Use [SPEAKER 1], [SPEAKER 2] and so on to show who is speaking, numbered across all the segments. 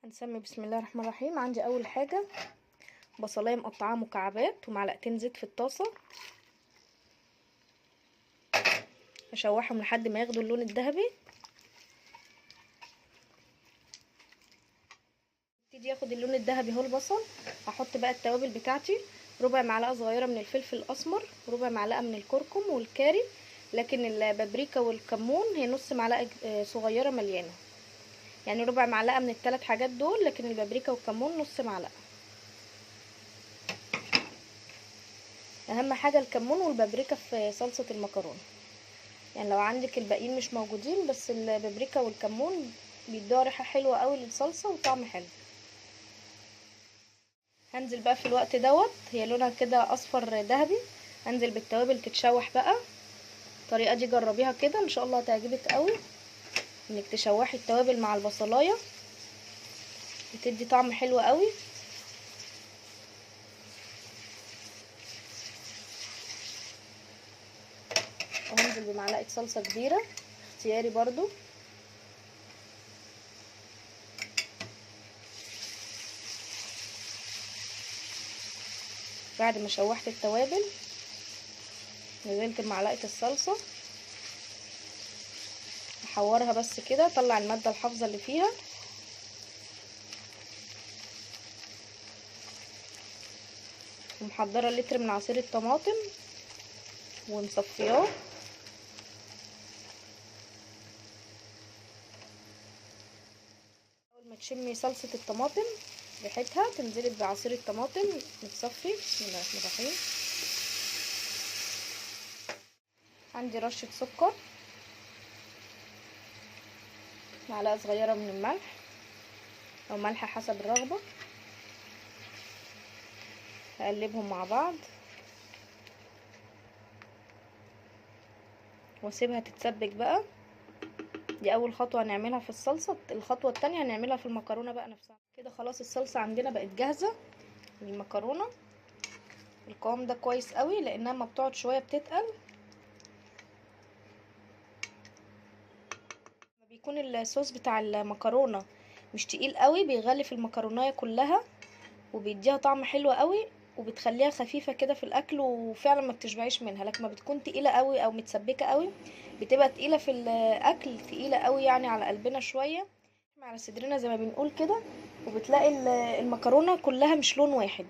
[SPEAKER 1] هنسمي بسم الله الرحمن الرحيم. عندي اول حاجه بصلايه مقطعاها مكعبات ومعلقتين زيت في الطاسه، اشوحهم لحد ما ياخدوا اللون الذهبي. يبتدي ياخد اللون الذهبي اهو البصل. هحط بقى التوابل بتاعتي، ربع معلقه صغيره من الفلفل الاسمر، ربع معلقه من الكركم والكاري، لكن البابريكا والكمون هي نص معلقه صغيره مليانه، يعني ربع معلقه من الثلاث حاجات دول، لكن البابريكا والكمون نص معلقه. اهم حاجه الكمون والبابريكا في صلصه المكرونه، يعني لو عندك الباقيين مش موجودين، بس البابريكا والكمون بيدوها ريحه حلوه قوي للصلصه وطعم حلو. هنزل بقى في الوقت دوت هي لونها كده اصفر ذهبي، هنزل بالتوابل تتشوح بقى. الطريقه دي جربيها كده ان شاء الله هتعجبك قوي، انك تشوحي التوابل مع البصلايه بتدي طعم حلو قوي. وهنزل بمعلقه صلصه كبيره اختياري برضو. بعد ما شوحت التوابل نزلت بمعلقه الصلصه، احورها بس كده، اطلع الماده الحافظه اللي فيها. ومحضره لتر من عصير الطماطم ومصفياه. اول ما تشمي صلصه الطماطم ريحتها تنزلي بعصير الطماطم متصفي. بسم الله الرحمن الرحيم. عندي رشه سكر، معلقه صغيره من الملح او ملح حسب الرغبه. هقلبهم مع بعض واسيبها تتسبك بقى. دي اول خطوه هنعملها في الصلصه. الخطوه التانية هنعملها في المكرونه بقى نفسها. كده خلاص الصلصه عندنا بقت جاهزه للمكرونه. القوام ده كويس قوي لانها ما بتقعد شويه بتتقل. لما بيكون الصوص بتاع المكرونه مش تقيل قوي بيغلف المكرونيه كلها وبيديها طعم حلو قوي وبتخليها خفيفه كده في الاكل، وفعلا ما بتشبعيش منها. لكن ما بتكون تقيله قوي او متسبكه قوي بتبقى تقيله في الاكل، تقيله قوي يعني على قلبنا شويه، على صدرنا زي ما بنقول كده. وبتلاقي المكرونه كلها مش لون واحد،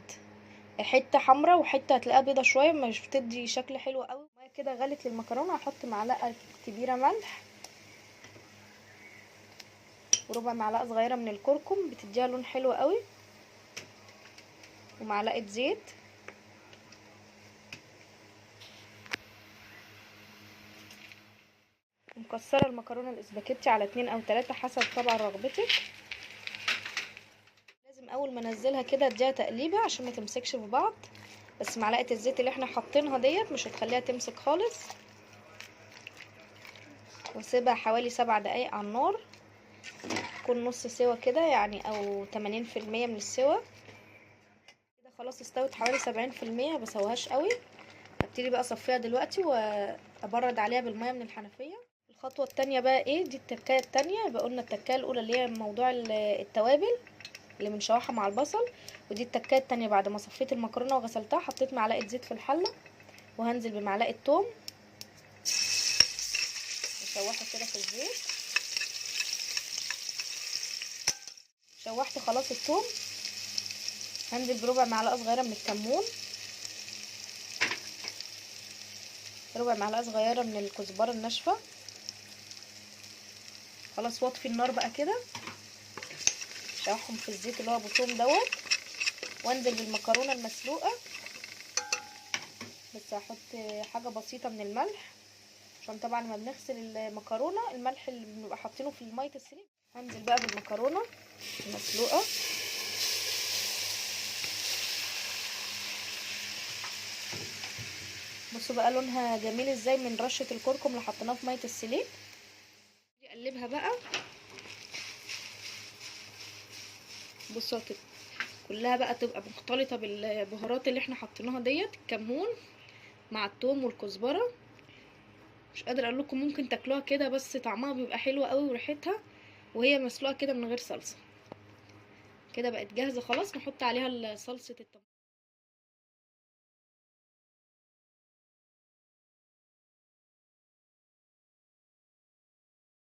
[SPEAKER 1] حته حمراء وحته هتلاقيها بيضه شويه، مش بتدي شكل حلو قوي. كده غلت للمكرونه هحط معلقه كبيره ملح وربع معلقه صغيره من الكركم بتديها لون حلو قوي، ومعلقه زيت. مكسره المكرونه الاسباجيتي على 2 أو 3 حسب طبعا رغبتك. لازم اول ما انزلها كده اديها تقليبه عشان ما تمسكش في بعض، بس معلقه الزيت اللي احنا حاطينها ديت مش هتخليها تمسك خالص. واسيبها حوالي 7 دقايق على النار، تكون نص سوا كده يعني او 80% من السوا كده. خلاص استوت حوالي 70%، بسويهاش قوي. هبتدي بقى اصفيها دلوقتي وابرد عليها بالميه من الحنفيه. الخطوه التانية بقى ايه؟ دي التكايه التانية. يبقى قلنا التكايه الاولى اللي هي موضوع التوابل اللي بنشوحها مع البصل، ودي التكايه التانية. بعد ما صفيت المكرونه وغسلتها حطيت معلقه زيت في الحله، وهنزل بمعلقه توم اشوحها كده في الزيت. شوحت خلاص التوم، هنزل بربع معلقه صغيره من الكمون، ربع معلقه صغيره من الكزبره الناشفه. خلاص واطفي النار بقى كده، شوحهم في الزيت اللي هو بثوم دوت، وانزل بالمكرونه المسلوقه. بس هحط حاجه بسيطه من الملح عشان طبعا لما بنغسل المكرونه الملح اللي بنبقى حاطينه في ميه السليق. هنزل بقى بالمكرونه المسلوقه. بصوا بقى لونها جميل ازاي من رشه الكركم اللي حطيناها في ميه السليق. اقلبها بقى. بصوا كده كلها بقى تبقى مختلطه بالبهارات اللي احنا حطيناها ديت، الكمون مع الثوم والكزبره. مش قادره اقول لكم، ممكن تاكلوها كده بس طعمها بيبقى حلو قوي وريحتها وهي مسلوقه كده من غير صلصه. كده بقت جاهزه خلاص، نحط عليها صلصه الطماطم.